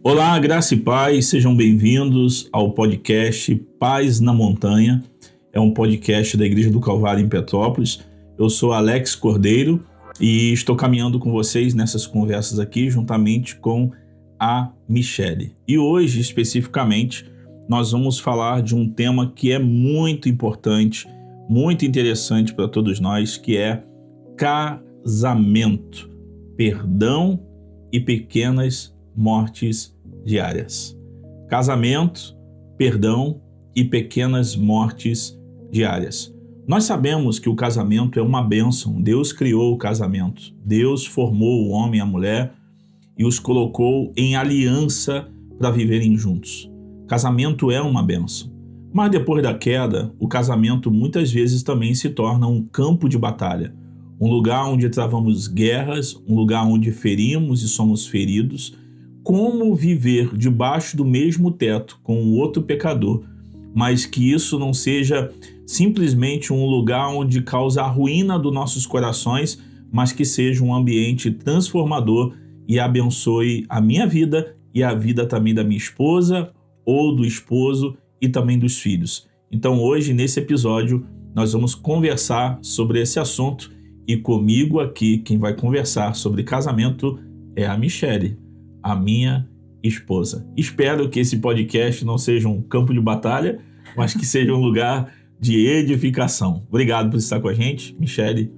Olá, graça e paz, sejam bem-vindos ao podcast Paz na Montanha. É um podcast da Igreja do Calvário em Petrópolis. Eu sou Alex Cordeiro e estou caminhando com vocês nessas conversas aqui, juntamente com a Michele. E hoje, especificamente, nós vamos falar de um tema que é muito importante, muito interessante para todos nós, que é casamento, perdão e pequenas mortes diárias. Casamento, perdão e pequenas mortes diárias. Nós sabemos que o casamento é uma bênção. Deus criou o casamento. Deus formou o homem e a mulher e os colocou em aliança para viverem juntos. Casamento é uma bênção. Mas depois da queda, o casamento muitas vezes também se torna um campo de batalha. Um lugar onde travamos guerras, um lugar onde ferimos e somos feridos. Como viver debaixo do mesmo teto com o outro pecador, mas que isso não seja simplesmente um lugar onde causa a ruína dos nossos corações, mas que seja um ambiente transformador e abençoe a minha vida e a vida também da minha esposa ou do esposo e também dos filhos. Então hoje, nesse episódio, nós vamos conversar sobre esse assunto e comigo aqui, quem vai conversar sobre casamento é a Michele, a minha esposa. Espero que esse podcast não seja um campo de batalha, mas que seja um lugar de edificação. Obrigado por estar com a gente, Michele.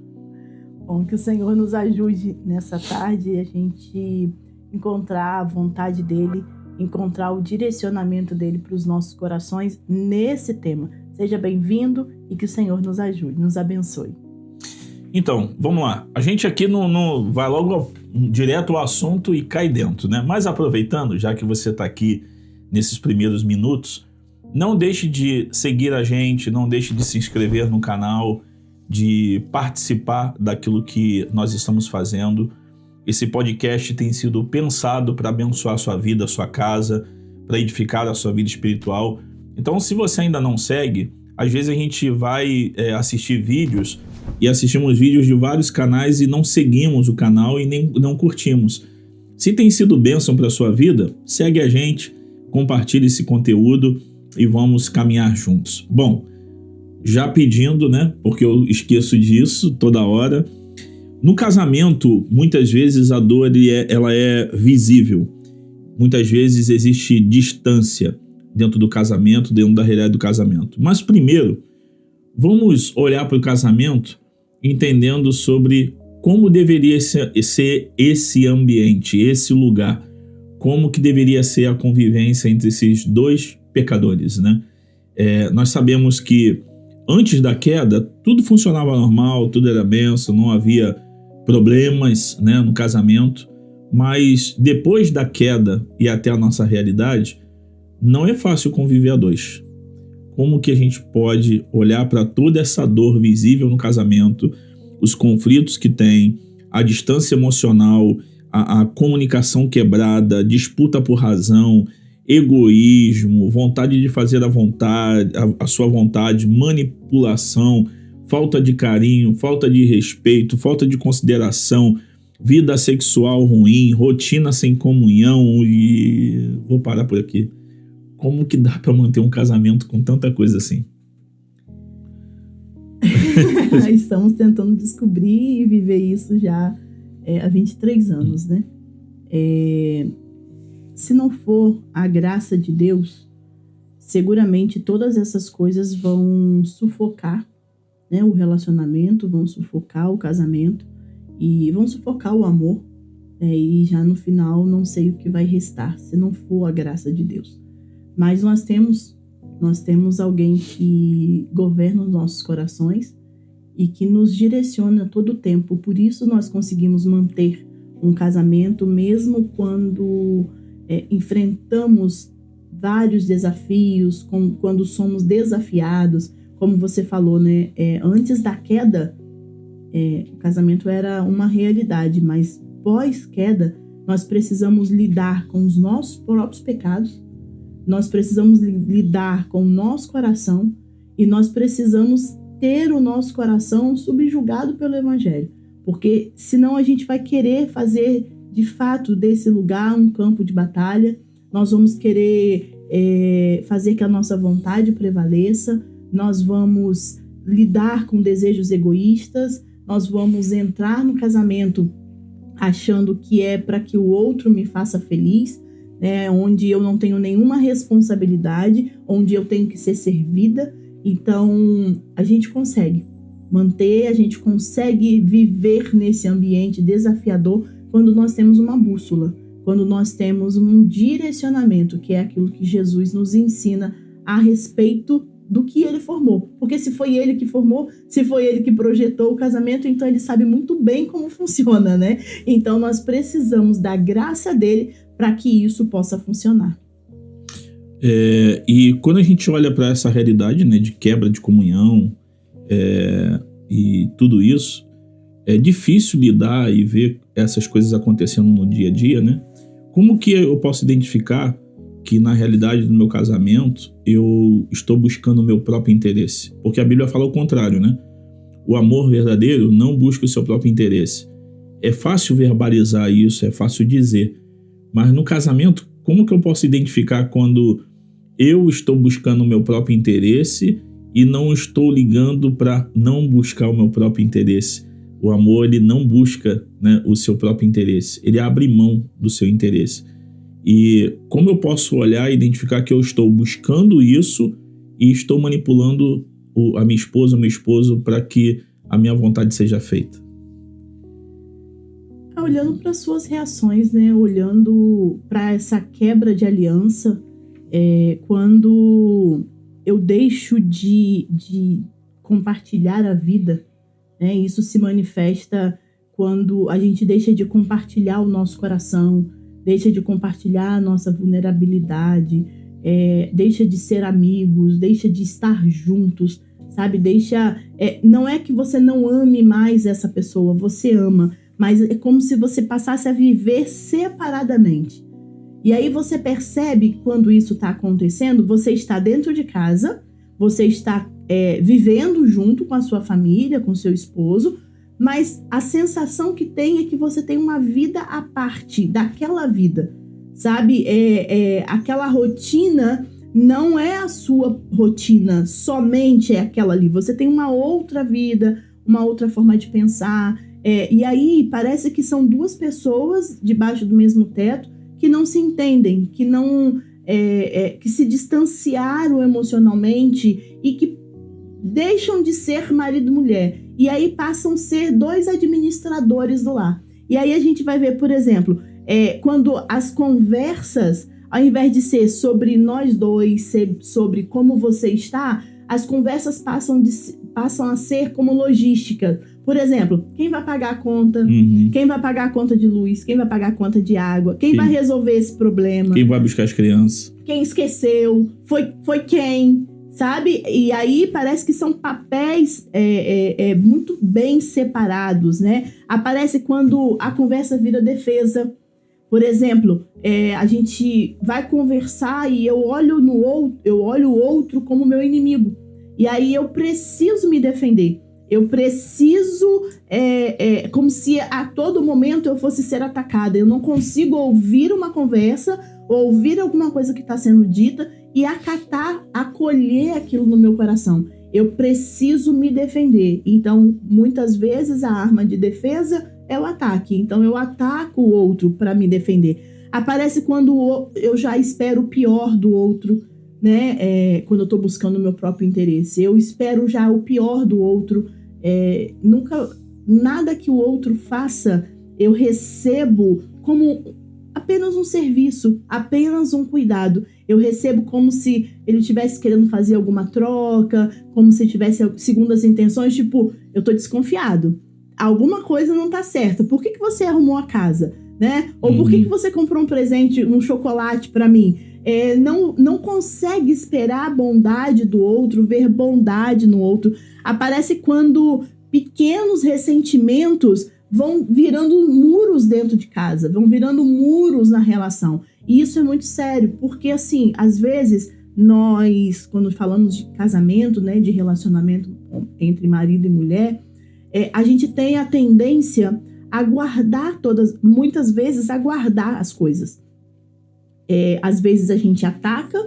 Bom, que o Senhor nos ajude nessa tarde a gente encontrar a vontade dele, encontrar o direcionamento dele para os nossos corações nesse tema. Seja bem-vindo e que o Senhor nos ajude, nos abençoe. Então, vamos lá. A gente aqui não vai logo direto ao assunto e cai dentro, né? Mas aproveitando, já que você está aqui nesses primeiros minutos, não deixe de seguir a gente, não deixe de se inscrever no canal, de participar daquilo que nós estamos fazendo. Esse podcast tem sido pensado para abençoar a sua vida, a sua casa, para edificar a sua vida espiritual. Então, se você ainda não segue, às vezes a gente vai assistir vídeos e assistimos vídeos de vários canais e não seguimos o canal e nem não curtimos. Se tem sido bênção para a sua vida, segue a gente, compartilhe esse conteúdo e vamos caminhar juntos. Bom, já pedindo, né, porque eu esqueço disso toda hora, no casamento, muitas vezes a dor ela é visível. Muitas vezes existe distância dentro do casamento, dentro da realidade do casamento. Mas primeiro, vamos olhar para o casamento entendendo sobre como deveria ser esse ambiente, esse lugar, como que deveria ser a convivência entre esses dois pecadores, né? Nós sabemos que antes da queda, tudo funcionava normal, tudo era bênção, não havia problemas, né, no casamento, mas depois da queda e até a nossa realidade, não é fácil conviver a dois. Como que a gente pode olhar para toda essa dor visível no casamento, os conflitos que tem, a distância emocional, a comunicação quebrada, disputa por razão, egoísmo, vontade de fazer a sua vontade, manipulação, falta de carinho, falta de respeito, falta de consideração, vida sexual ruim, rotina sem comunhão e... Vou parar por aqui. Como que dá para manter um casamento com tanta coisa assim? Estamos tentando descobrir e viver isso já há 23 anos, né? Se não for a graça de Deus, seguramente todas essas coisas vão sufocar, né, o relacionamento, vão sufocar o casamento e vão sufocar o amor. E já no final não sei o que vai restar se não for a graça de Deus. Mas nós temos alguém que governa os nossos corações e que nos direciona todo o tempo. Por isso nós conseguimos manter um casamento mesmo quando enfrentamos vários desafios, quando somos desafiados. Como você falou, né? Antes da queda, o casamento era uma realidade, mas pós-queda nós precisamos lidar com os nossos próprios pecados. Nós precisamos lidar com o nosso coração e nós precisamos ter o nosso coração subjugado pelo Evangelho. Porque senão a gente vai querer fazer de fato desse lugar um campo de batalha, nós vamos querer fazer que a nossa vontade prevaleça, nós vamos lidar com desejos egoístas, nós vamos entrar no casamento achando que é para que o outro me faça feliz, né? Onde eu não tenho nenhuma responsabilidade, onde eu tenho que ser servida. Então, a gente consegue manter, a gente consegue viver nesse ambiente desafiador quando nós temos uma bússola, quando nós temos um direcionamento, que é aquilo que Jesus nos ensina a respeito do que ele formou. Porque se foi ele que formou, se foi ele que projetou o casamento, então ele sabe muito bem como funciona, né? Então nós precisamos da graça dele para que isso possa funcionar. E quando a gente olha para essa realidade, né, de quebra de comunhão e tudo isso, é difícil lidar e ver essas coisas acontecendo no dia a dia, né? Como que eu posso identificar que na realidade do meu casamento eu estou buscando o meu próprio interesse? Porque a Bíblia fala o contrário, né? O amor verdadeiro não busca o seu próprio interesse. É fácil verbalizar isso, é fácil dizer. Mas no casamento, como que eu posso identificar quando eu estou buscando o meu próprio interesse e não estou ligando para não buscar o meu próprio interesse? O amor, ele não busca, né, o seu próprio interesse. Ele abre mão do seu interesse. E como eu posso olhar e identificar que eu estou buscando isso e estou manipulando a minha esposa, o meu esposo, para que a minha vontade seja feita? Olhando para suas reações, né? Olhando para essa quebra de aliança, quando eu deixo de compartilhar a vida, né? Isso se manifesta quando a gente deixa de compartilhar o nosso coração, deixa de compartilhar a nossa vulnerabilidade, deixa de ser amigos, deixa de estar juntos, sabe? Não é que você não ame mais essa pessoa, você ama, mas é como se você passasse a viver separadamente. E aí você percebe quando isso está acontecendo, você está dentro de casa, você está vivendo junto com a sua família, com seu esposo, mas a sensação que tem é que você tem uma vida à parte daquela vida, sabe? Aquela rotina não é a sua rotina, somente é aquela ali. Você tem uma outra vida, uma outra forma de pensar. E aí parece que são duas pessoas debaixo do mesmo teto que não se entendem, que não que se distanciaram emocionalmente e que deixam de ser marido e mulher. E aí passam a ser dois administradores do lar. E aí a gente vai ver, por exemplo, quando as conversas, ao invés de ser sobre nós dois, ser sobre como você está, as conversas passam a ser como logística. Por exemplo, quem vai pagar a conta? Uhum. Quem vai pagar a conta de luz? Quem vai pagar a conta de água? Quem vai resolver esse problema? Quem vai buscar as crianças? Quem esqueceu? Foi quem? Sabe? E aí parece que são papéis muito bem separados, né? Aparece quando a conversa vira defesa. Por exemplo, a gente vai conversar e eu olho o outro como meu inimigo. E aí eu preciso me defender. Eu preciso, como se a todo momento eu fosse ser atacada. Eu não consigo ouvir uma conversa, ouvir alguma coisa que está sendo dita e acolher aquilo no meu coração. Eu preciso me defender. Então, muitas vezes a arma de defesa é o ataque. Então, eu ataco o outro para me defender. Aparece quando eu já espero o pior do outro, né? Quando eu estou buscando o meu próprio interesse. Eu espero já o pior do outro. Nunca, nada que o outro faça, eu recebo como apenas um serviço, apenas um cuidado. Eu recebo como se ele estivesse querendo fazer alguma troca, como se tivesse segundas intenções, tipo, eu tô desconfiado. Alguma coisa não tá certa. Por que você arrumou a casa, né? Ou por que você comprou um presente, um chocolate pra mim? Não consegue esperar a bondade do outro, ver bondade no outro. Aparece quando pequenos ressentimentos vão virando muros dentro de casa, vão virando muros na relação. E isso é muito sério, porque assim, às vezes nós, quando falamos de casamento, né, de relacionamento entre marido e mulher, a gente tem a tendência a guardar muitas vezes a guardar as coisas. às vezes a gente ataca,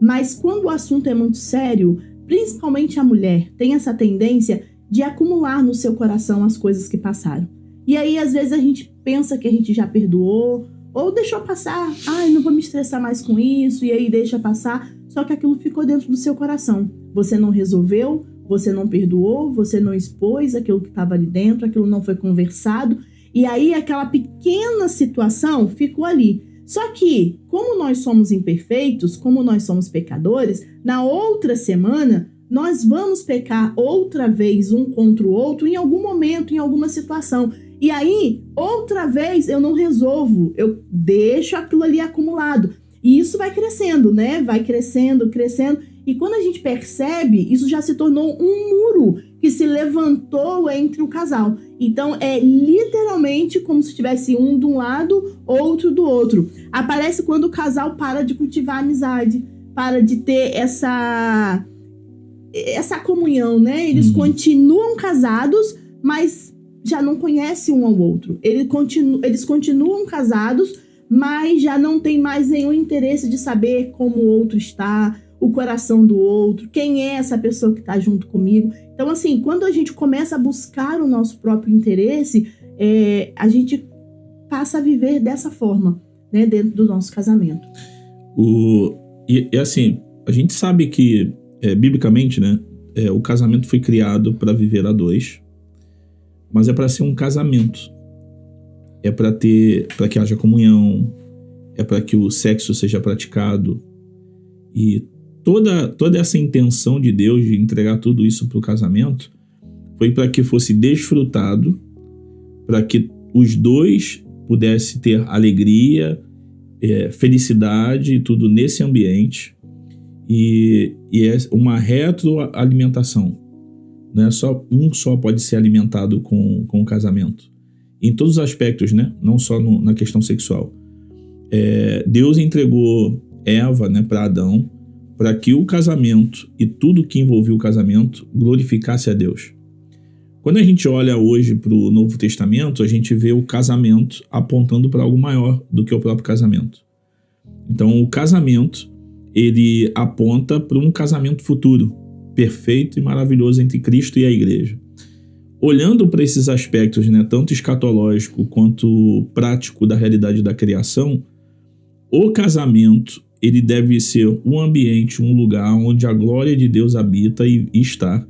mas quando o assunto é muito sério, principalmente a mulher tem essa tendência de acumular no seu coração as coisas que passaram. E aí, às vezes, a gente pensa que a gente já perdoou, ou deixou passar, não vou me estressar mais com isso, e aí deixa passar, só que aquilo ficou dentro do seu coração. Você não resolveu, você não perdoou, você não expôs aquilo que estava ali dentro, aquilo não foi conversado, e aí aquela pequena situação ficou ali. Só que, como nós somos imperfeitos, como nós somos pecadores, na outra semana, nós vamos pecar outra vez um contra o outro em algum momento, em alguma situação. E aí, outra vez, eu não resolvo, eu deixo aquilo ali acumulado. E isso vai crescendo, né? Vai crescendo, crescendo. E quando a gente percebe, isso já se tornou um muro que se levantou entre o casal. Então, é literalmente como se tivesse um de um lado, outro do outro. Aparece quando o casal para de cultivar a amizade, para de ter essa comunhão, né? Eles continuam casados, mas já não conhecem um ao outro. Eles continuam casados, mas já não tem mais nenhum interesse de saber como o outro está, o coração do outro, quem é essa pessoa que está junto comigo. Então, assim, quando a gente começa a buscar o nosso próprio interesse, a gente passa a viver dessa forma, né, dentro do nosso casamento. E assim, a gente sabe que, biblicamente, né, o casamento foi criado para viver a dois, mas é para ser um casamento. É para que haja comunhão, é para que o sexo seja praticado. E toda essa intenção de Deus de entregar tudo isso para o casamento foi para que fosse desfrutado, para que os dois pudessem ter alegria, felicidade e tudo nesse ambiente. E é uma retroalimentação. Não é só só pode ser alimentado com o casamento. Em todos os aspectos, né? Não só na questão sexual. Deus entregou Eva, né, para Adão, para que o casamento e tudo que envolvia o casamento glorificasse a Deus. Quando a gente olha hoje para o Novo Testamento, a gente vê o casamento apontando para algo maior do que o próprio casamento. Então, o casamento, ele aponta para um casamento futuro, perfeito e maravilhoso entre Cristo e a igreja. Olhando para esses aspectos, né, tanto escatológico quanto prático da realidade da criação, o casamento ele deve ser um ambiente, um lugar onde a glória de Deus habita e está.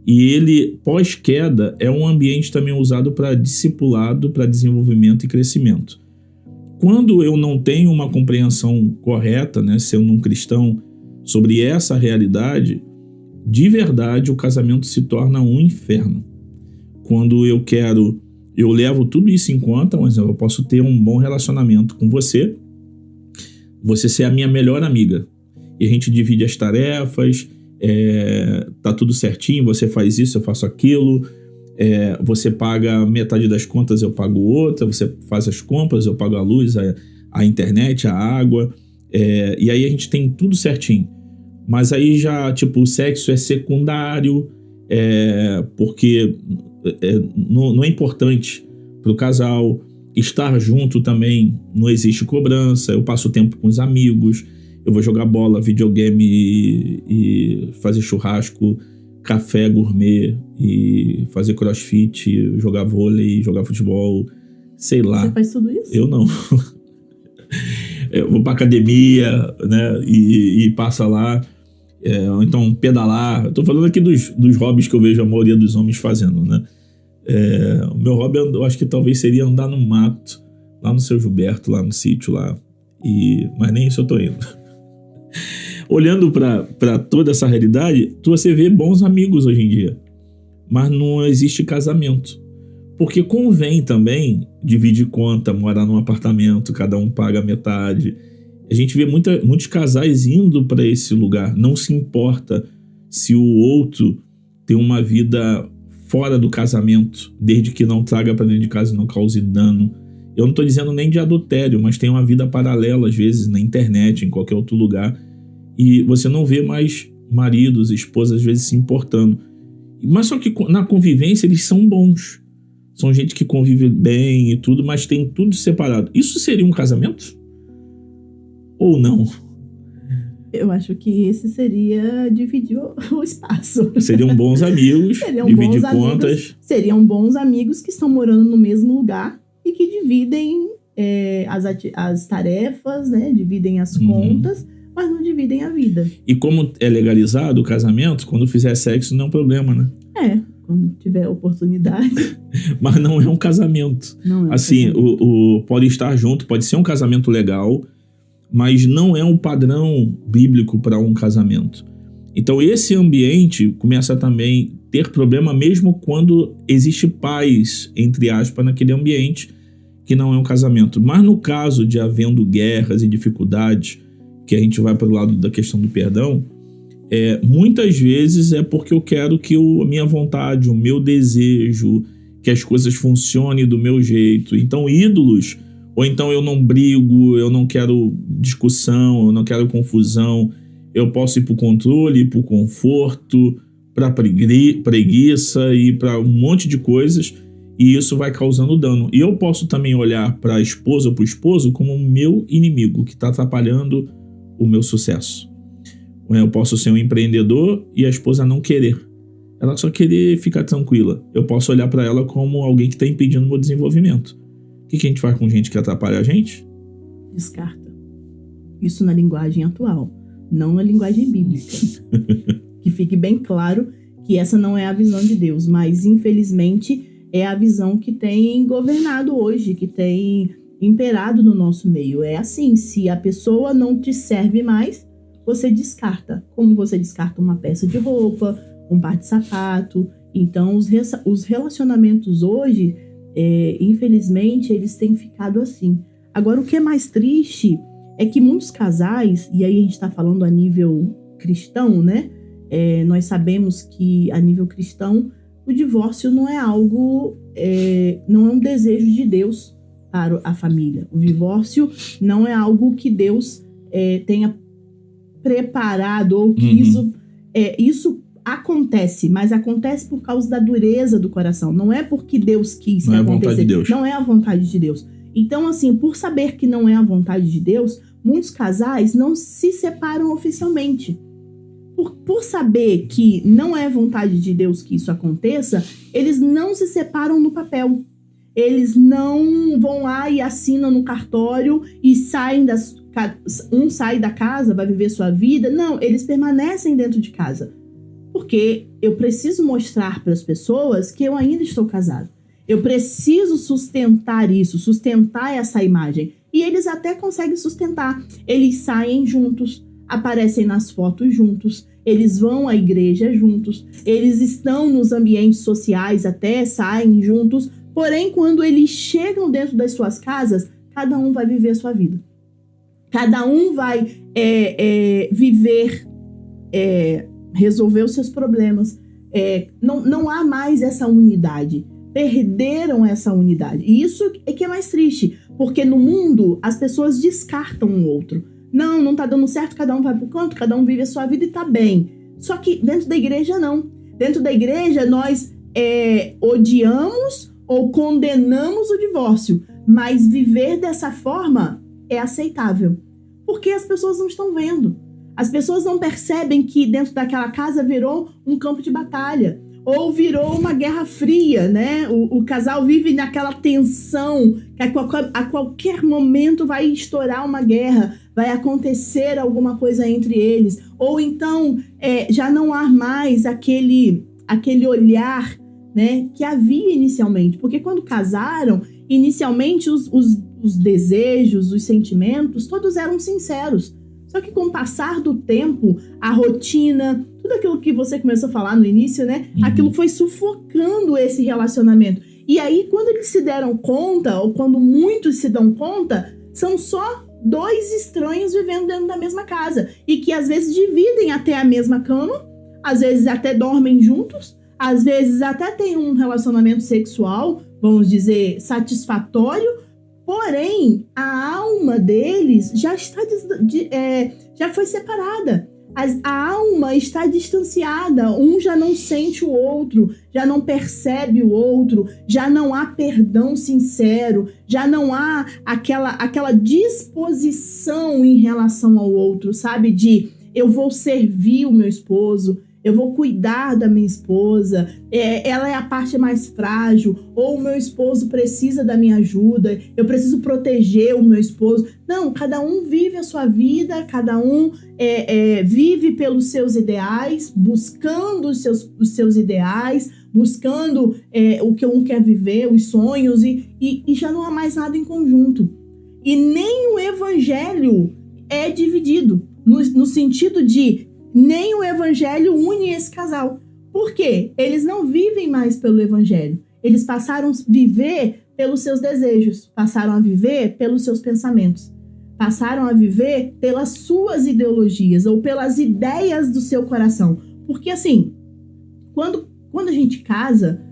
E ele, pós-queda, é um ambiente também usado para discipulado, para desenvolvimento e crescimento. Quando eu não tenho uma compreensão correta, né, sendo um cristão, sobre essa realidade, de verdade o casamento se torna um inferno. Quando eu levo tudo isso em conta, mas eu posso ter um bom relacionamento com você ser a minha melhor amiga. E a gente divide as tarefas, tá tudo certinho, você faz isso, eu faço aquilo, você paga metade das contas, eu pago outra, você faz as compras, eu pago a luz, a internet, a água, e aí a gente tem tudo certinho. Mas aí já, o sexo é secundário, porque não é importante para o casal. Estar junto também não existe cobrança. Eu passo tempo com os amigos, eu vou jogar bola, videogame e fazer churrasco, café gourmet e fazer crossfit, jogar vôlei, jogar futebol, sei lá. Você faz tudo isso? Eu não. Eu vou pra academia, né, e passa lá, ou então pedalar. Eu tô falando aqui dos hobbies que eu vejo a maioria dos homens fazendo, né. O meu hobby, eu acho que talvez seria andar no mato, lá no Seu Gilberto, lá no sítio lá, mas nem isso eu tô indo. Olhando para toda essa realidade, você vê bons amigos hoje em dia, mas não existe casamento, porque convém também dividir conta, morar num apartamento, cada um paga metade. A gente vê muitos casais indo para esse lugar, não se importa se o outro tem uma vida fora do casamento, desde que não traga para dentro de casa e não cause dano. Eu não estou dizendo nem de adultério, mas tem uma vida paralela, às vezes, na internet, em qualquer outro lugar, e você não vê mais maridos, esposas, às vezes, se importando. Mas só que na convivência eles são bons. São gente que convive bem e tudo, mas tem tudo separado. Isso seria um casamento? ou não? Eu acho que esse seria dividir o espaço. Seriam bons amigos, dividir contas. Seriam bons amigos que estão morando no mesmo lugar e que dividem as tarefas, né? Dividem as contas, mas não dividem a vida. E como é legalizado o casamento, quando fizer sexo não é um problema, né? Quando tiver oportunidade. Mas não é um casamento. Não é assim, casamento. Pode estar junto, pode ser um casamento legal, mas não é um padrão bíblico para um casamento. Então esse ambiente começa também a ter problema mesmo quando existe paz, entre aspas, naquele ambiente que não é um casamento. Mas no caso de havendo guerras e dificuldades, que a gente vai para o lado da questão do perdão, muitas vezes é porque eu quero que a minha vontade, o meu desejo, que as coisas funcionem do meu jeito. Então ídolos, ou então eu não brigo, eu não quero discussão, eu não quero confusão, eu posso ir para o controle, para o conforto, para a preguiça e para um monte de coisas, e isso vai causando dano. E eu posso também olhar para a esposa ou para o esposo como o meu inimigo, que está atrapalhando o meu sucesso. Eu posso ser um empreendedor e a esposa não querer. Ela só querer ficar tranquila. Eu posso olhar para ela como alguém que está impedindo o meu desenvolvimento. O que a gente faz com gente que atrapalha a gente? Descarta. Isso na linguagem atual, não na linguagem bíblica. Que fique bem claro que essa não é a visão de Deus, mas infelizmente é a visão que tem governado hoje, que tem imperado no nosso meio. É assim, se a pessoa não te serve mais, você descarta. Como você descarta uma peça de roupa, um par de sapato. Então, os relacionamentos hoje, infelizmente, eles têm ficado assim. Agora, o que é mais triste é que muitos casais, e aí a gente está falando a nível cristão, né? Nós sabemos que a nível cristão, o divórcio não é algo, não é um desejo de Deus para a família. O divórcio não é algo que Deus tenha preparado ou que isso acontece, mas acontece por causa da dureza do coração. Não é porque Deus quis que acontecer. Não é a vontade de Deus. Então, assim, por saber que não é a vontade de Deus, muitos casais não se separam oficialmente. Por saber que não é vontade de Deus que isso aconteça, eles não se separam no papel. Eles não vão lá e assinam no cartório e saem um sai da casa, vai viver sua vida. Não, eles permanecem dentro de casa. Porque eu preciso mostrar para as pessoas que eu ainda estou casado. Eu preciso sustentar isso, sustentar essa imagem. E eles até conseguem sustentar. Eles saem juntos, aparecem nas fotos juntos, eles vão à igreja juntos, eles estão nos ambientes sociais, até saem juntos. Porém, quando eles chegam dentro das suas casas, cada um vai viver a sua vida. Cada um vai viver, resolver os seus problemas. Não há mais essa unidade. Perderam essa unidade. E isso é que é mais triste. Porque no mundo, as pessoas descartam um outro. Não tá dando certo, cada um vai pro canto, cada um vive a sua vida e tá bem. Só que dentro da igreja, não. Dentro da igreja, nós odiamos ou condenamos o divórcio. Mas viver dessa forma é aceitável. Porque as pessoas não estão vendo. As pessoas não percebem que dentro daquela casa virou um campo de batalha. Ou virou uma guerra fria, né? O casal vive naquela tensão que a qualquer momento vai estourar uma guerra, vai acontecer alguma coisa entre eles. Ou então já não há mais aquele olhar, né, que havia inicialmente. Porque quando casaram, inicialmente os desejos, os sentimentos, todos eram sinceros. Só que com o passar do tempo, a rotina, tudo aquilo que você começou a falar no início, né? Aquilo foi sufocando esse relacionamento. E aí, quando eles se deram conta, ou quando muitos se dão conta, são só dois estranhos vivendo dentro da mesma casa. E que às vezes dividem até a mesma cama, às vezes até dormem juntos, às vezes até têm um relacionamento sexual, vamos dizer, satisfatório. Porém, a alma deles já foi separada. A alma está distanciada, um já não sente o outro, já não percebe o outro, já não há perdão sincero, já não há aquela disposição em relação ao outro, sabe? De eu vou servir o meu esposo, eu vou cuidar da minha esposa, ela é a parte mais frágil, ou o meu esposo precisa da minha ajuda, eu preciso proteger o meu esposo. Não, cada um vive a sua vida, cada um vive pelos seus ideais, buscando os seus ideais, buscando o que um quer viver, os sonhos, e já não há mais nada em conjunto. E nem o evangelho é dividido, no sentido de nem o evangelho une esse casal. Por quê? Eles não vivem mais pelo evangelho. Eles passaram a viver pelos seus desejos, passaram a viver pelos seus pensamentos, passaram a viver pelas suas ideologias ou pelas ideias do seu coração. Porque assim, quando a gente casa,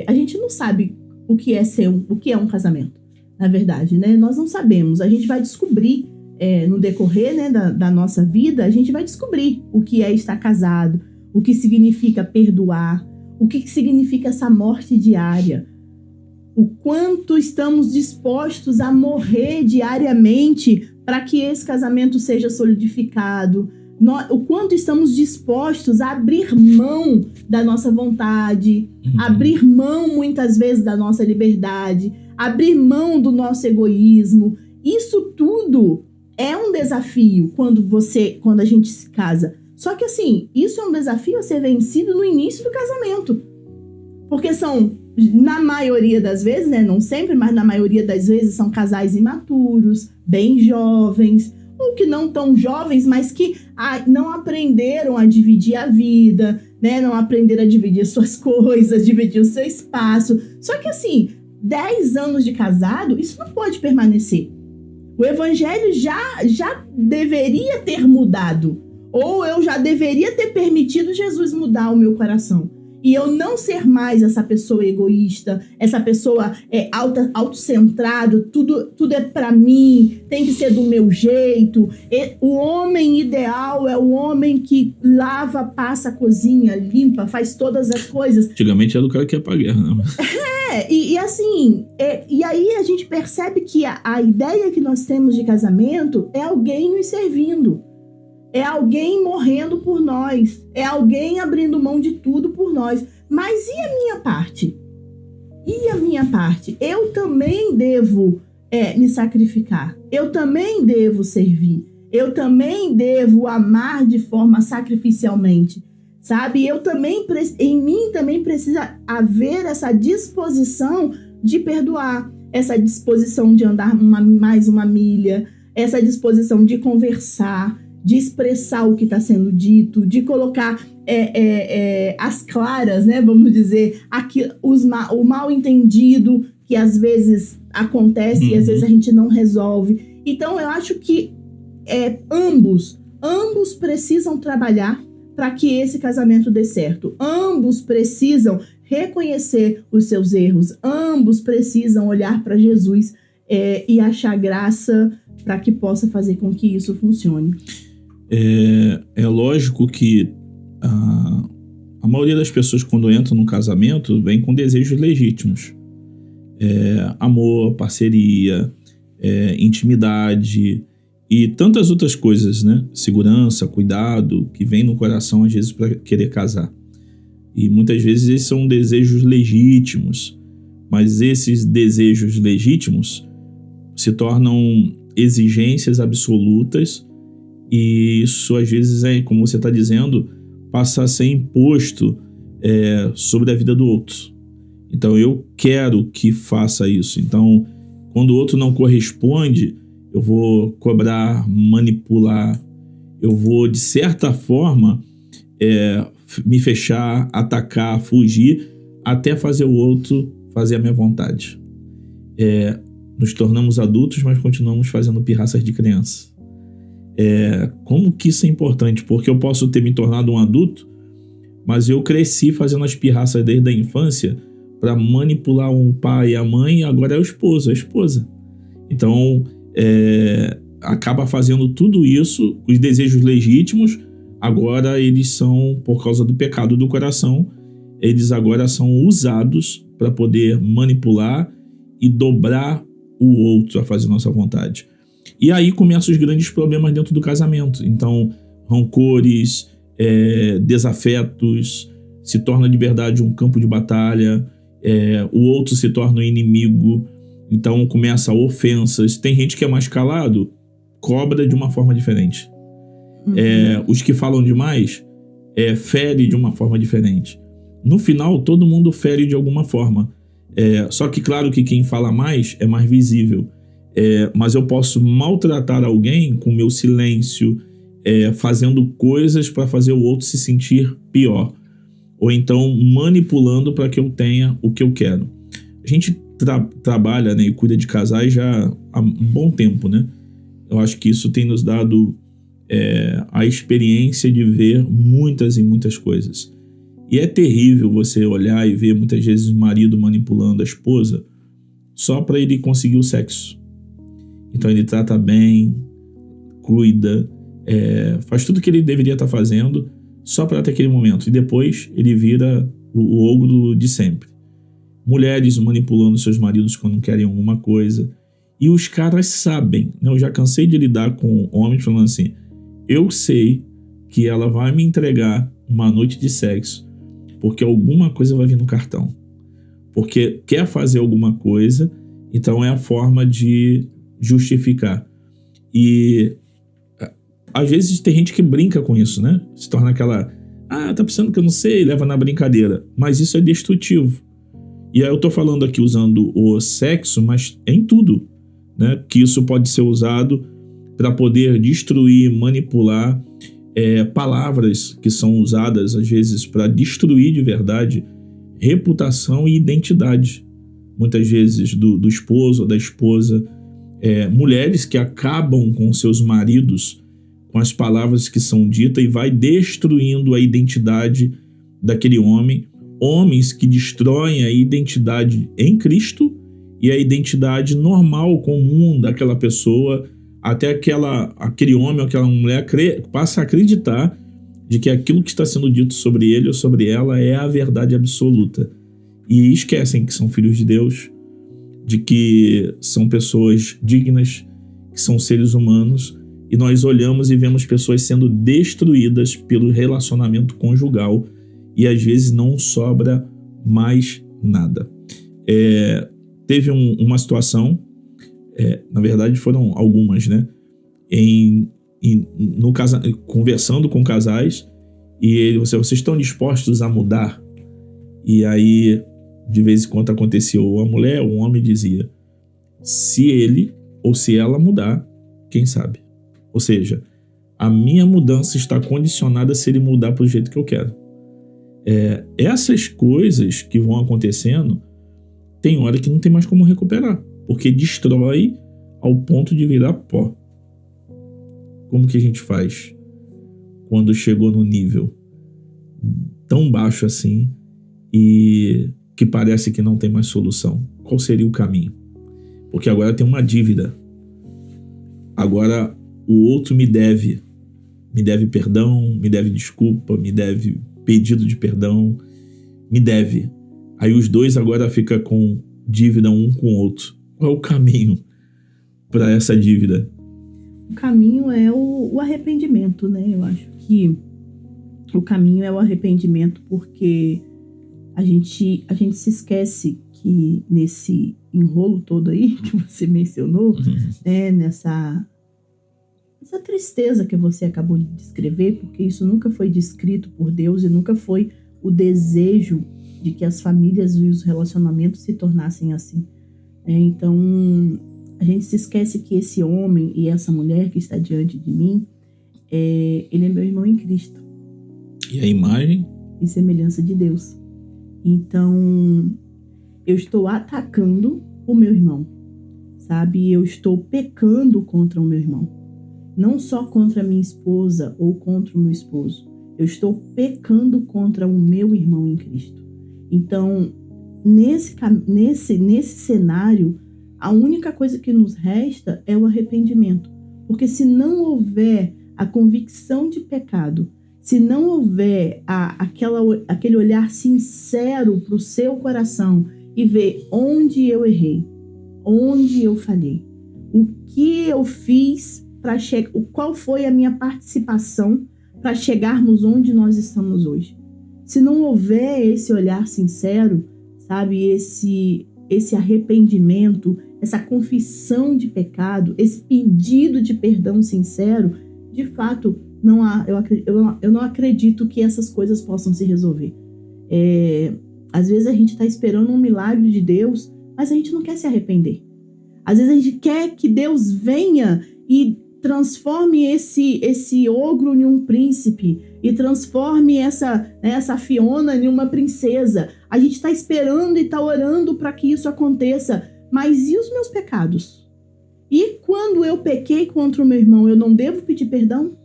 a gente não sabe o que é um casamento, na verdade, né? Nós não sabemos. A gente vai descobrir no decorrer, né, da nossa vida, a gente vai descobrir o que é estar casado, o que significa perdoar, o que significa essa morte diária, o quanto estamos dispostos a morrer diariamente para que esse casamento seja solidificado, o quanto estamos dispostos a abrir mão da nossa vontade, abrir mão muitas vezes da nossa liberdade, abrir mão do nosso egoísmo. Isso tudo é um desafio quando a gente se casa. Só que assim, isso é um desafio a ser vencido no início do casamento. Porque na maioria das vezes, né, não sempre, mas na maioria das vezes são casais imaturos, bem jovens, ou que não tão jovens, mas que não aprenderam a dividir a vida, né, não aprenderam a dividir suas coisas, dividir o seu espaço. Só que assim, 10 anos de casado, isso não pode permanecer. O evangelho já deveria ter mudado. Ou eu já deveria ter permitido Jesus mudar o meu coração. E eu não ser mais essa pessoa egoísta, essa pessoa autocentrada, tudo é pra mim, tem que ser do meu jeito. O homem ideal é o homem que lava, passa, cozinha, limpa, faz todas as coisas. Antigamente era o cara que ia pra guerra, né? E assim, e aí a gente percebe que a ideia que nós temos de casamento é alguém nos servindo. É alguém morrendo por nós. É alguém abrindo mão de tudo por nós. Mas e a minha parte? E a minha parte? Eu também devo me sacrificar. Eu também devo servir. Eu também devo amar de forma sacrificialmente. Sabe? Em mim também precisa haver essa disposição de perdoar. Essa disposição de andar mais uma milha. Essa disposição de conversar, de expressar o que está sendo dito, de colocar as claras, né, vamos dizer, o mal entendido que às vezes acontece e às vezes a gente não resolve. Então eu acho que ambos precisam trabalhar para que esse casamento dê certo. Ambos precisam reconhecer os seus erros, ambos precisam olhar para Jesus e achar graça para que possa fazer com que isso funcione. É lógico que a maioria das pessoas, quando entram no casamento, vem com desejos legítimos. Amor, parceria, intimidade e tantas outras coisas, né? Segurança, cuidado, que vem no coração às vezes para querer casar. E muitas vezes esses são desejos legítimos, mas esses desejos legítimos se tornam exigências absolutas. E isso, às vezes, como você está dizendo, passa a ser imposto sobre a vida do outro. Então, eu quero que faça isso. Então, quando o outro não corresponde, eu vou cobrar, manipular. Eu vou, de certa forma, me fechar, atacar, fugir, até fazer o outro fazer a minha vontade. Nos tornamos adultos, mas continuamos fazendo pirraças de criança. Como que isso é importante? Porque eu posso ter me tornado um adulto, mas eu cresci fazendo as pirraças desde a infância para manipular um pai e a mãe, e agora é o esposo, a esposa. Então, acaba fazendo tudo isso, os desejos legítimos, agora eles são, por causa do pecado do coração, eles agora são usados para poder manipular e dobrar o outro a fazer nossa vontade. E aí começam os grandes problemas dentro do casamento. Então, rancores, desafetos, se torna de verdade um campo de batalha, o outro se torna um inimigo, então começa ofensas. Tem gente que é mais calado, cobra de uma forma diferente. Os que falam demais, fere de uma forma diferente. No final, todo mundo fere de alguma forma. Só que claro que quem fala mais é mais visível. Mas eu posso maltratar alguém com meu silêncio, fazendo coisas para fazer o outro se sentir pior. Ou então manipulando para que eu tenha o que eu quero. A gente trabalha, né, e cuida de casais já há um bom tempo, né? Eu acho que isso tem nos dado a experiência de ver muitas e muitas coisas. E é terrível você olhar e ver muitas vezes o marido manipulando a esposa só para ele conseguir o sexo. Então ele trata bem, cuida, faz tudo o que ele deveria estar fazendo só para ter aquele momento. E depois ele vira o ogro de sempre. Mulheres manipulando seus maridos quando querem alguma coisa. E os caras sabem, né? Eu já cansei de lidar com homens falando assim: eu sei que ela vai me entregar uma noite de sexo porque alguma coisa vai vir no cartão. Porque quer fazer alguma coisa, então é a forma de justificar. E às vezes tem gente que brinca com isso, né? Se torna aquela, tá pensando que eu não sei, leva na brincadeira. Mas isso é destrutivo. E aí eu tô falando aqui usando o sexo, mas em tudo, né? Que isso pode ser usado para poder destruir, manipular, palavras que são usadas às vezes para destruir de verdade reputação e identidade, muitas vezes do esposo ou da esposa. Mulheres que acabam com seus maridos com as palavras que são ditas e vai destruindo a identidade daquele homem. Homens que destroem a identidade em Cristo e a identidade normal, comum daquela pessoa, até aquele homem ou aquela mulher passa a acreditar de que aquilo que está sendo dito sobre ele ou sobre ela é a verdade absoluta. E esquecem que são filhos de Deus, de que são pessoas dignas, que são seres humanos, e nós olhamos e vemos pessoas sendo destruídas pelo relacionamento conjugal e às vezes não sobra mais nada. Teve uma situação, na verdade foram algumas, né? Conversando com casais, e vocês estão dispostos a mudar? E aí, de vez em quando acontecia, ou a mulher ou o homem dizia: se ele ou se ela mudar, quem sabe? Ou seja, a minha mudança está condicionada se ele mudar para o jeito que eu quero. Essas coisas que vão acontecendo, tem hora que não tem mais como recuperar, porque destrói ao ponto de virar pó. Como que a gente faz quando chegou no nível tão baixo assim e que parece que não tem mais solução? Qual seria o caminho? Porque agora tem uma dívida. Agora o outro me deve perdão, me deve desculpa, me deve pedido de perdão, me deve. Aí os dois agora ficam com dívida um com o outro. Qual é o caminho para essa dívida? O caminho é o arrependimento, né? Eu acho que o caminho é o arrependimento, porque a gente se esquece que nesse enrolo todo aí que você mencionou, nessa tristeza que você acabou de descrever, porque isso nunca foi descrito por Deus e nunca foi o desejo de que as famílias e os relacionamentos se tornassem assim. Então, a gente se esquece que esse homem e essa mulher que está diante de mim, ele é meu irmão em Cristo. E a imagem? E semelhança de Deus. Então, eu estou atacando o meu irmão, sabe? Eu estou pecando contra o meu irmão. Não só contra a minha esposa ou contra o meu esposo. Eu estou pecando contra o meu irmão em Cristo. Então, nesse cenário, a única coisa que nos resta é o arrependimento. Porque se não houver a convicção de pecado, se não houver aquele olhar sincero para o seu coração e ver onde eu errei, onde eu falhei, o que eu fiz para chegar, qual foi a minha participação para chegarmos onde nós estamos hoje. Se não houver esse olhar sincero, sabe, esse arrependimento, essa confissão de pecado, esse pedido de perdão sincero, de fato, eu não acredito que essas coisas possam se resolver. Às vezes a gente está esperando um milagre de Deus, mas a gente não quer se arrepender. Às vezes a gente quer que Deus venha e transforme esse ogro em um príncipe e transforme essa Fiona em uma princesa. A gente está esperando e está orando para que isso aconteça. Mas e os meus pecados? E quando eu pequei contra o meu irmão, eu não devo pedir perdão?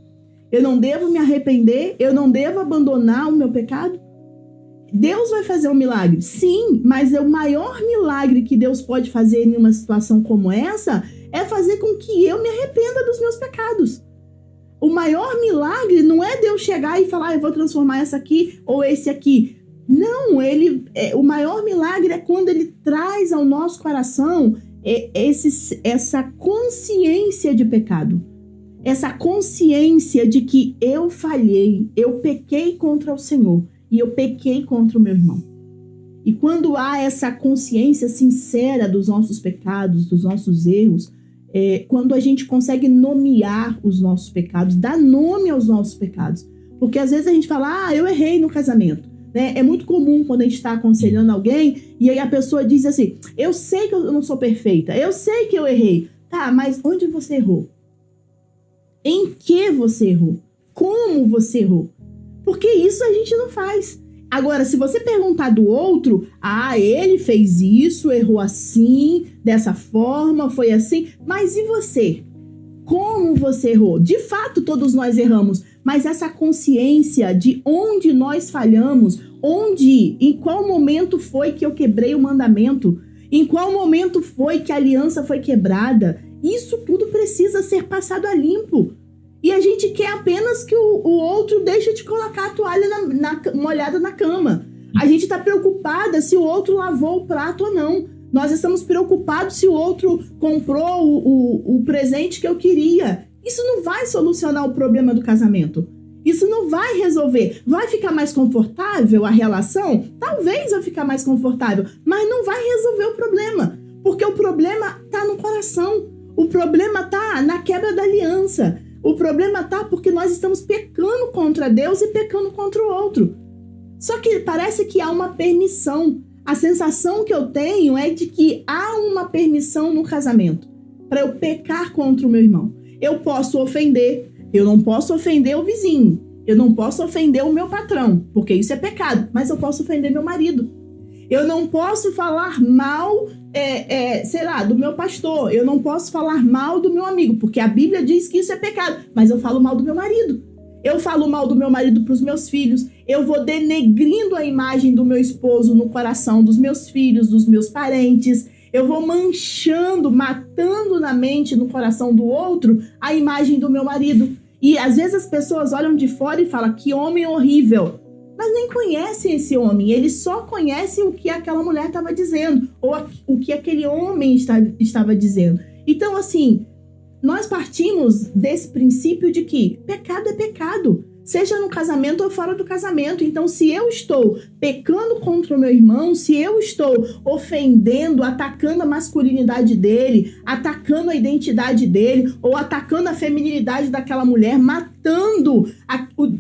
Eu não devo me arrepender? Eu não devo abandonar o meu pecado? Deus vai fazer um milagre? Sim, mas o maior milagre que Deus pode fazer em uma situação como essa é fazer com que eu me arrependa dos meus pecados. O maior milagre não é Deus chegar e falar, eu vou transformar essa aqui ou esse aqui. Não, o maior milagre é quando ele traz ao nosso coração essa consciência de pecado. Essa consciência de que eu falhei, eu pequei contra o Senhor e eu pequei contra o meu irmão. E quando há essa consciência sincera dos nossos pecados, dos nossos erros, quando a gente consegue nomear os nossos pecados, dar nome aos nossos pecados. Porque às vezes a gente fala, eu errei no casamento. Né? É muito comum quando a gente está aconselhando alguém e aí a pessoa diz assim, eu sei que eu não sou perfeita, eu sei que eu errei. Tá, mas onde você errou? Em que você errou? Como você errou? Porque isso a gente não faz. Agora, se você perguntar do outro, ele fez isso, errou assim, dessa forma, foi assim. Mas e você? Como você errou? De fato, todos nós erramos. Mas essa consciência de onde nós falhamos, em qual momento foi que eu quebrei o mandamento, em qual momento foi que a aliança foi quebrada, isso tudo precisa ser passado a limpo. E a gente quer apenas que o outro deixe de colocar a toalha molhada na cama. A gente está preocupada se o outro lavou o prato ou não. Nós estamos preocupados se o outro comprou o presente que eu queria. Isso não vai solucionar o problema do casamento. Isso não vai resolver. Vai ficar mais confortável a relação? Talvez vai ficar mais confortável, mas não vai resolver o problema. Porque o problema está no coração. O problema está na quebra da aliança. O problema está porque nós estamos pecando contra Deus e pecando contra o outro. Só que parece que há uma permissão. A sensação que eu tenho é de que há uma permissão no casamento para eu pecar contra o meu irmão. Eu posso ofender, eu não posso ofender o vizinho, eu não posso ofender o meu patrão, porque isso é pecado, mas eu posso ofender meu marido. Eu não posso falar mal, do meu pastor, eu não posso falar mal do meu amigo, porque a Bíblia diz que isso é pecado, mas eu falo mal do meu marido. Eu falo mal do meu marido para os meus filhos, eu vou denegrindo a imagem do meu esposo no coração dos meus filhos, dos meus parentes. Eu vou manchando, matando na mente, no coração do outro, a imagem do meu marido. E às vezes as pessoas olham de fora e falam, que homem horrível. Mas nem conhecem esse homem, eles só conhecem o que aquela mulher estava dizendo, ou o que aquele homem estava dizendo. Então, assim, nós partimos desse princípio de que pecado é pecado. Seja no casamento ou fora do casamento. Então, se eu estou pecando contra o meu irmão, se eu estou ofendendo, atacando a masculinidade dele, atacando a identidade dele, ou atacando a feminilidade daquela mulher, matando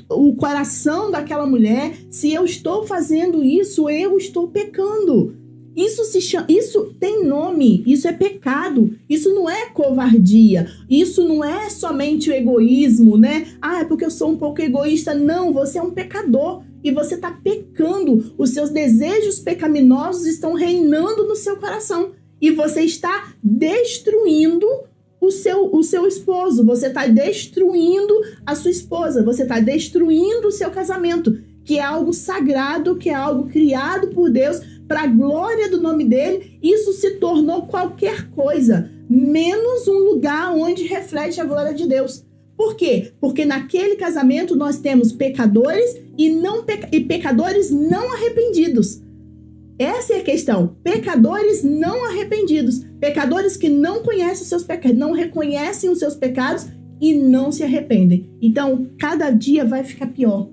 o coração daquela mulher, se eu estou fazendo isso, eu estou pecando. Isso tem nome, isso é pecado, isso não é covardia, isso não é somente o egoísmo, né? É porque eu sou um pouco egoísta. Não, você é um pecador e você está pecando. Os seus desejos pecaminosos estão reinando no seu coração e você está destruindo o seu esposo, você está destruindo a sua esposa, você está destruindo o seu casamento, que é algo sagrado, que é algo criado por Deus, para a glória do nome dele. Isso se tornou qualquer coisa, menos um lugar onde reflete a glória de Deus. Por quê? Porque naquele casamento nós temos pecadores e pecadores não arrependidos. Essa é a questão. Pecadores não arrependidos. Pecadores que não conhecem os seus pecados, não reconhecem os seus pecados e não se arrependem. Então, cada dia vai ficar pior.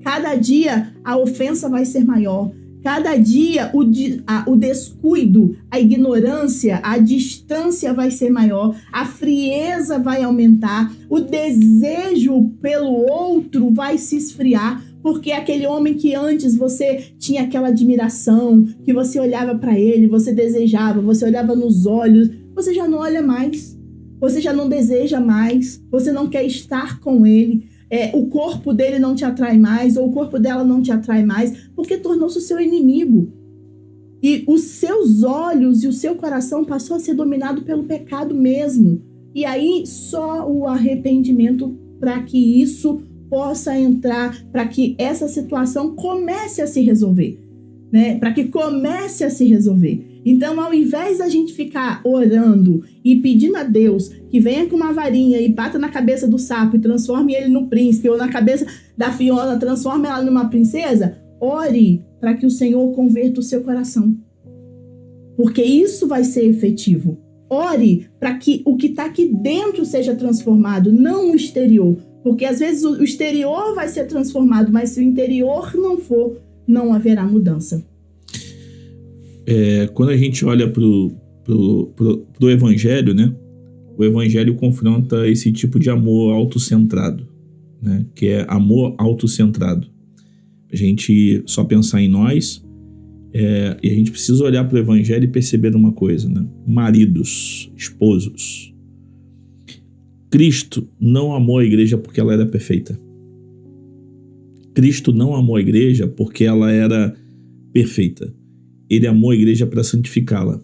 Cada dia a ofensa vai ser maior. Cada dia o descuido, a ignorância, a distância vai ser maior. A frieza vai aumentar. O desejo pelo outro vai se esfriar. Porque aquele homem que antes você tinha aquela admiração, que você olhava para ele, você desejava, você olhava nos olhos, você já não olha mais, você já não deseja mais, você não quer estar com ele, o corpo dele não te atrai mais, ou o corpo dela não te atrai mais, porque tornou-se o seu inimigo. E os seus olhos e o seu coração passou a ser dominado pelo pecado mesmo. E aí só o arrependimento para que isso possa entrar, para que essa situação comece a se resolver, né? Para que comece a se resolver. Então, ao invés da gente ficar orando e pedindo a Deus que venha com uma varinha e bata na cabeça do sapo e transforme ele no príncipe, ou na cabeça da Fiona, transforme ela numa princesa, ore para que o Senhor converta o seu coração. Porque isso vai ser efetivo. Ore para que o que está aqui dentro seja transformado, não o exterior. Porque às vezes o exterior vai ser transformado, mas se o interior não for, não haverá mudança. Quando a gente olha pro Evangelho, né? O Evangelho confronta esse tipo de amor autocentrado, né? Que é amor autocentrado. A gente só pensar em nós, e a gente precisa olhar pro Evangelho e perceber uma coisa, né? Maridos, esposos. Cristo não amou a igreja porque ela era perfeita. Cristo não amou a igreja porque ela era perfeita. Ele amou a igreja para santificá-la.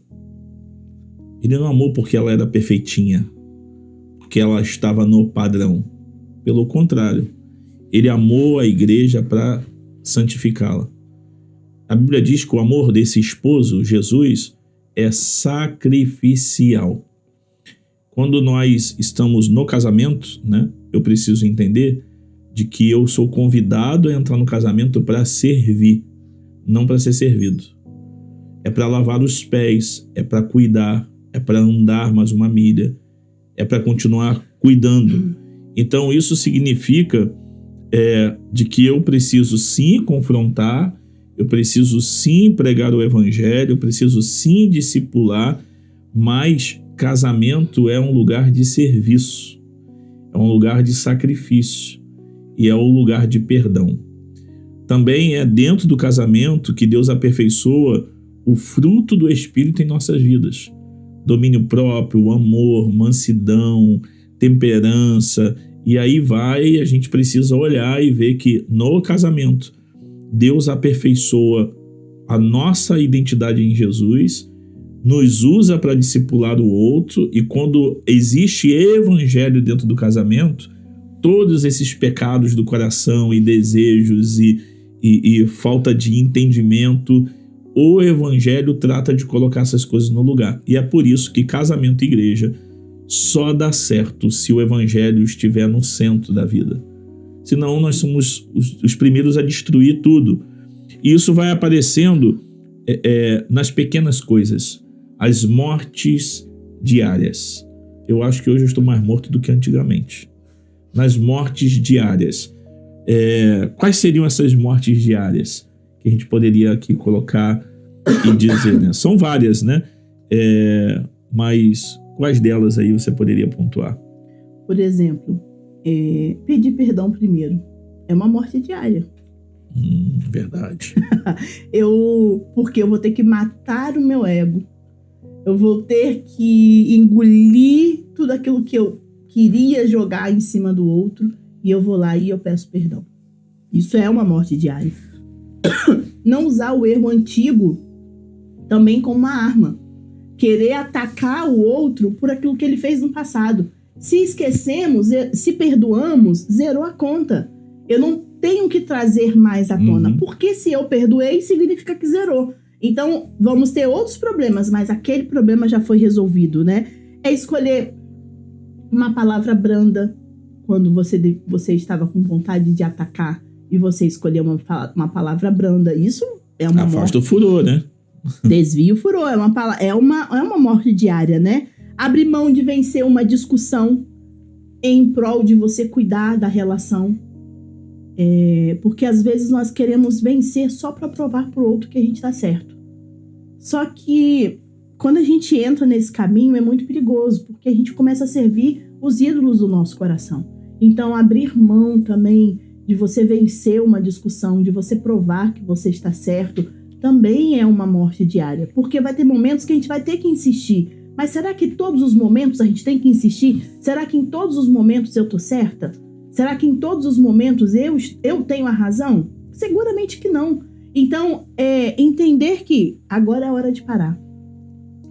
Ele não amou porque ela era perfeitinha, porque ela estava no padrão. Pelo contrário, ele amou a igreja para santificá-la. A Bíblia diz que o amor desse esposo, Jesus, é sacrificial. Quando nós estamos no casamento, né, eu preciso entender de que eu sou convidado a entrar no casamento para servir, não para ser servido. É para lavar os pés, é para cuidar, é para andar mais uma milha, é para continuar cuidando. Então isso significa de que eu preciso sim confrontar, eu preciso sim pregar o evangelho, eu preciso sim discipular, mas casamento é um lugar de serviço, é um lugar de sacrifício e é um lugar de perdão. Também é dentro do casamento que Deus aperfeiçoa o fruto do Espírito em nossas vidas. Domínio próprio, amor, mansidão, temperança, e aí a gente precisa olhar e ver que no casamento Deus aperfeiçoa a nossa identidade em Jesus, nos usa para discipular o outro, e quando existe evangelho dentro do casamento, todos esses pecados do coração e desejos e falta de entendimento, o evangelho trata de colocar essas coisas no lugar. E é por isso que casamento e igreja só dá certo se o evangelho estiver no centro da vida. Senão nós somos os primeiros a destruir tudo. E isso vai aparecendo nas pequenas coisas. As mortes diárias. Eu acho que hoje eu estou mais morto do que antigamente. Nas mortes diárias. Quais seriam essas mortes diárias que a gente poderia aqui colocar e dizer, né? São várias, né? Mas quais delas aí você poderia pontuar? Por exemplo, pedir perdão primeiro. É uma morte diária. Verdade. Porque eu vou ter que matar o meu ego. Eu vou ter que engolir tudo aquilo que eu queria jogar em cima do outro. E eu vou lá e eu peço perdão. Isso é uma morte diária. Não usar o erro antigo também como uma arma. Querer atacar o outro por aquilo que ele fez no passado. Se esquecemos, se perdoamos, zerou a conta. Eu não tenho que trazer mais à tona. Porque se eu perdoei, significa que zerou. Então, vamos ter outros problemas, mas aquele problema já foi resolvido, né? É escolher uma palavra branda quando você estava com vontade de atacar e você escolheu uma palavra branda. Isso é uma Afasta o furor, né? Desvia o furor. É uma morte diária, né? Abrir mão de vencer uma discussão em prol de você cuidar da relação. Porque às vezes nós queremos vencer só para provar pro outro que a gente tá certo. Só que quando a gente entra nesse caminho é muito perigoso, porque a gente começa a servir os ídolos do nosso coração. Então abrir mão também de você vencer uma discussão, de você provar que você está certo, também é uma morte diária. Porque vai ter momentos que a gente vai ter que insistir. Mas será que todos os momentos a gente tem que insistir? Será que em todos os momentos eu tô certa? Será que em todos os momentos eu tenho a razão? Seguramente que não. Então, entender que agora é hora de parar.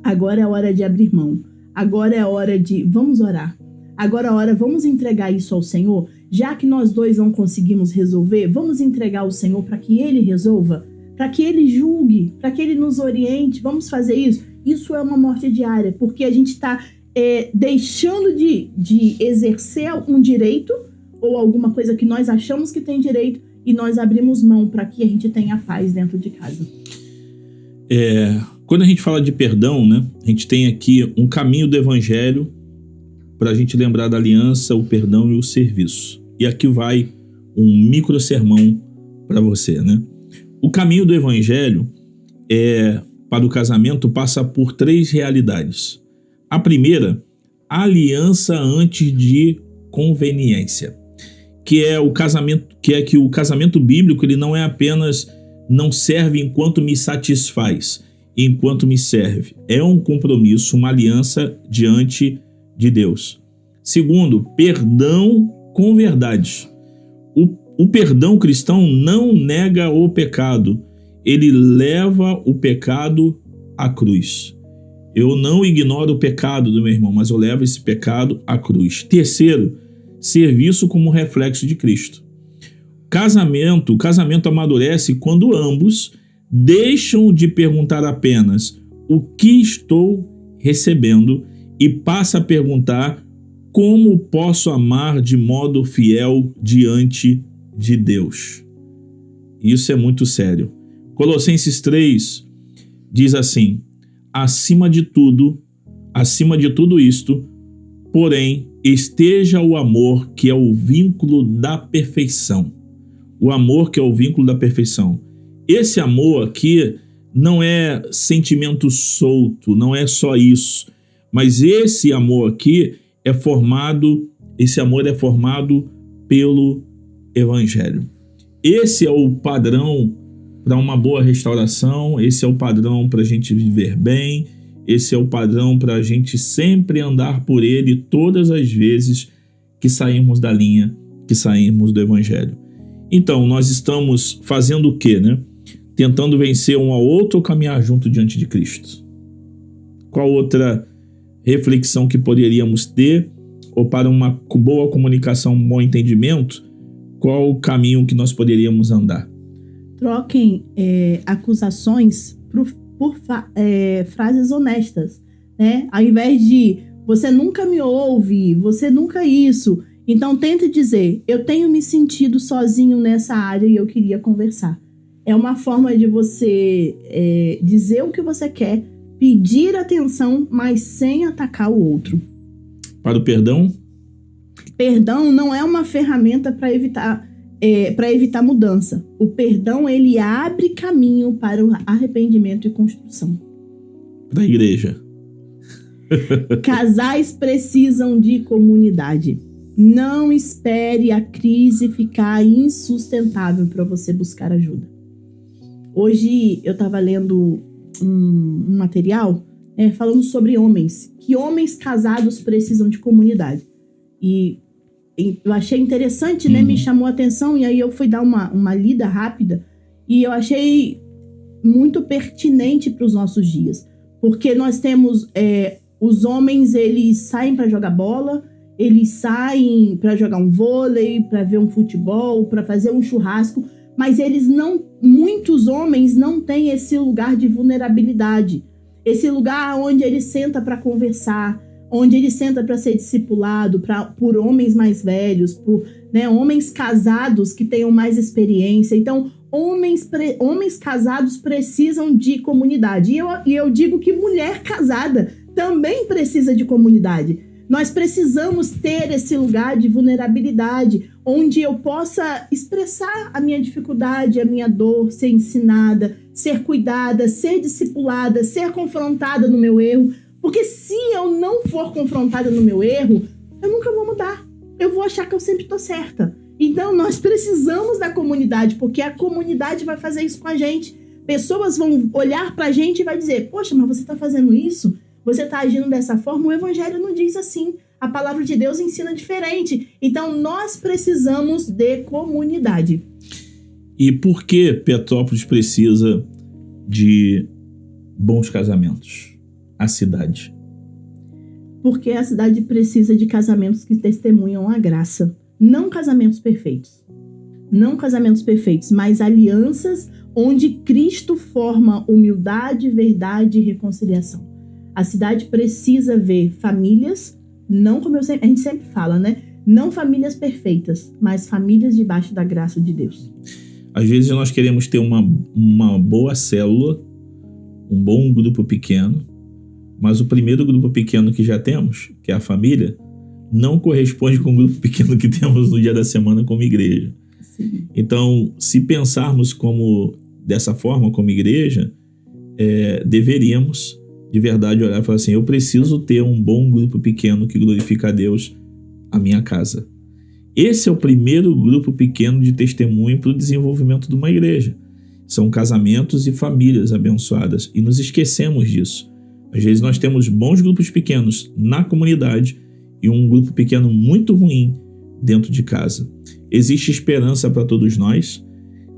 Agora é hora de abrir mão. Agora é hora de vamos orar. Agora é hora, vamos entregar isso ao Senhor. Já que nós dois não conseguimos resolver, vamos entregar ao Senhor para que Ele resolva, para que Ele julgue, para que Ele nos oriente. Vamos fazer isso? Isso é uma morte diária, porque a gente está deixando de exercer um direito ou alguma coisa que nós achamos que tem direito e nós abrimos mão para que a gente tenha paz dentro de casa. Quando a gente fala de perdão, né, a gente tem aqui um caminho do evangelho para a gente lembrar da aliança, o perdão e o serviço. E aqui vai um micro sermão para você, né? O caminho do evangelho para o casamento passa por 3 realidades. A primeira, a aliança antes de conveniência, que é o casamento, que o casamento bíblico ele não é apenas não serve enquanto me satisfaz, enquanto me serve. É um compromisso, uma aliança diante de Deus. Segundo, perdão com verdade. O perdão cristão não nega o pecado, ele leva o pecado à cruz. Eu não ignoro o pecado do meu irmão, mas eu levo esse pecado à cruz. Terceiro, serviço como reflexo de Cristo. O casamento amadurece quando ambos deixam de perguntar apenas o que estou recebendo e passa a perguntar como posso amar de modo fiel diante de Deus. Isso é muito sério. Colossenses 3 diz assim: acima de tudo isto, porém, esteja o amor, que é o vínculo da perfeição. O amor que é o vínculo da perfeição. Esse amor aqui não é sentimento solto, não é só isso. Mas esse amor aqui esse amor é formado pelo Evangelho. Esse é o padrão para uma boa restauração, esse é o padrão para a gente viver bem, esse é o padrão para a gente sempre andar por ele todas as vezes que saímos da linha, que saímos do Evangelho. Então, nós estamos fazendo o quê, né? Tentando vencer um ao outro ou caminhar junto diante de Cristo? Qual outra reflexão que poderíamos ter? Ou para uma boa comunicação, um bom entendimento, qual o caminho que nós poderíamos andar? Troquem acusações por frases honestas, né? Ao invés de você nunca me ouve, você nunca isso. Então tente dizer, eu tenho me sentido sozinho nessa área e eu queria conversar. É uma forma de você dizer o que você quer, pedir atenção, mas sem atacar o outro. Para o perdão? Perdão não é uma ferramenta para evitar mudança. O perdão, ele abre caminho para o arrependimento e construção. Para a igreja. Casais precisam de comunidade. Não espere a crise ficar insustentável para você buscar ajuda. Hoje eu estava lendo um material falando sobre homens. Que homens casados precisam de comunidade. E eu achei interessante, né? Me chamou a atenção e aí eu fui dar uma lida rápida e eu achei muito pertinente para os nossos dias. Porque nós temos os homens, eles saem para jogar bola, eles saem para jogar um vôlei, para ver um futebol, para fazer um churrasco, mas muitos homens não têm esse lugar de vulnerabilidade, esse lugar onde ele senta para conversar, onde ele senta para ser discipulado por homens mais velhos, por homens casados que tenham mais experiência. Então, homens casados precisam de comunidade. E eu digo que mulher casada também precisa de comunidade. Nós precisamos ter esse lugar de vulnerabilidade, onde eu possa expressar a minha dificuldade, a minha dor, ser ensinada, ser cuidada, ser discipulada, ser confrontada no meu erro. Porque se eu não for confrontada no meu erro, eu nunca vou mudar. Eu vou achar que eu sempre estou certa. Então, nós precisamos da comunidade, porque a comunidade vai fazer isso com a gente. Pessoas vão olhar pra gente e vai dizer, poxa, mas você está fazendo isso? Você está agindo dessa forma? O evangelho não diz assim. A palavra de Deus ensina diferente. Então, nós precisamos de comunidade. E por que Petrópolis precisa de bons casamentos? A cidade. Porque a cidade precisa de casamentos que testemunham a graça. Não casamentos perfeitos. Não casamentos perfeitos, mas alianças onde Cristo forma humildade, verdade e reconciliação. A cidade precisa ver famílias, não como a gente sempre fala, né? Não famílias perfeitas, mas famílias debaixo da graça de Deus. Às vezes nós queremos ter uma boa célula, um bom grupo pequeno, mas o primeiro grupo pequeno que já temos, que é a família, não corresponde com o grupo pequeno que temos no dia da semana como igreja. Sim. Então, se pensarmos dessa forma como igreja, deveríamos de verdade olhar e falar assim, eu preciso ter um bom grupo pequeno que glorifica a Deus, a minha casa. Esse é o primeiro grupo pequeno de testemunho para o desenvolvimento de uma igreja. São casamentos e famílias abençoadas, e nos esquecemos disso. Às vezes nós temos bons grupos pequenos na comunidade e um grupo pequeno muito ruim dentro de casa. Existe esperança para todos nós.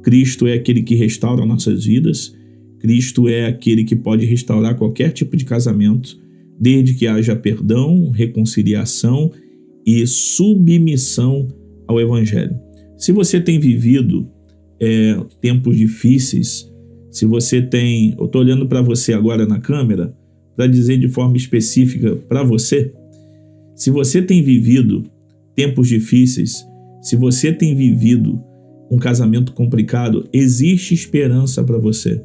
Cristo é aquele que restaura nossas vidas. Cristo é aquele que pode restaurar qualquer tipo de casamento, desde que haja perdão, reconciliação e submissão ao Evangelho. Se você tem vivido tempos difíceis, se você tem... Eu estou olhando para você agora na câmera para dizer de forma específica para você, se você tem vivido tempos difíceis, se você tem vivido um casamento complicado, existe esperança para você.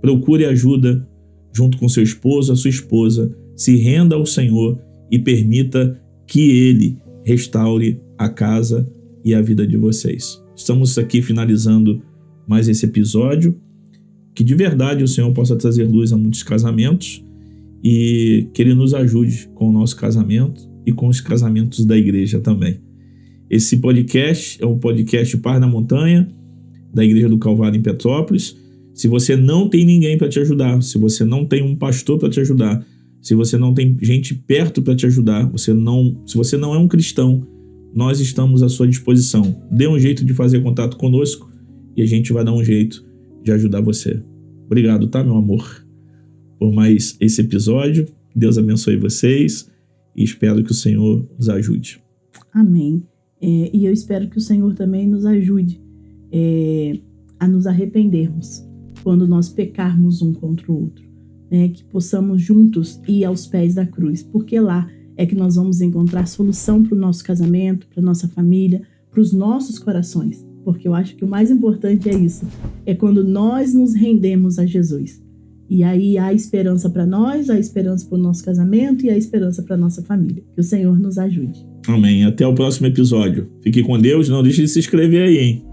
Procure ajuda junto com seu esposo, a sua esposa, se renda ao Senhor e permita que Ele restaure a casa e a vida de vocês. Estamos aqui finalizando mais esse episódio, que de verdade o Senhor possa trazer luz a muitos casamentos e que Ele nos ajude com o nosso casamento e com os casamentos da igreja também. Esse podcast é um podcast Paz na Montanha, da Igreja do Calvário em Petrópolis. Se você não tem ninguém para te ajudar, se você não tem um pastor para te ajudar, se você não tem gente perto para te ajudar, se você não é um cristão, nós estamos à sua disposição. Dê um jeito de fazer contato conosco e a gente vai dar um jeito de ajudar você. Obrigado, tá, meu amor, por mais esse episódio. Deus abençoe vocês e espero que o Senhor nos ajude. Amém. E eu espero que o Senhor também nos ajude a nos arrependermos quando nós pecarmos um contra o outro, que possamos juntos ir aos pés da cruz, porque lá é que nós vamos encontrar solução para o nosso casamento, para a nossa família, para os nossos corações, porque eu acho que o mais importante é isso, é quando nós nos rendemos a Jesus. E aí há esperança para nós, há esperança para o nosso casamento e há esperança para a nossa família. Que o Senhor nos ajude. Amém. Até o próximo episódio. Fique com Deus. Não deixe de se inscrever aí, hein?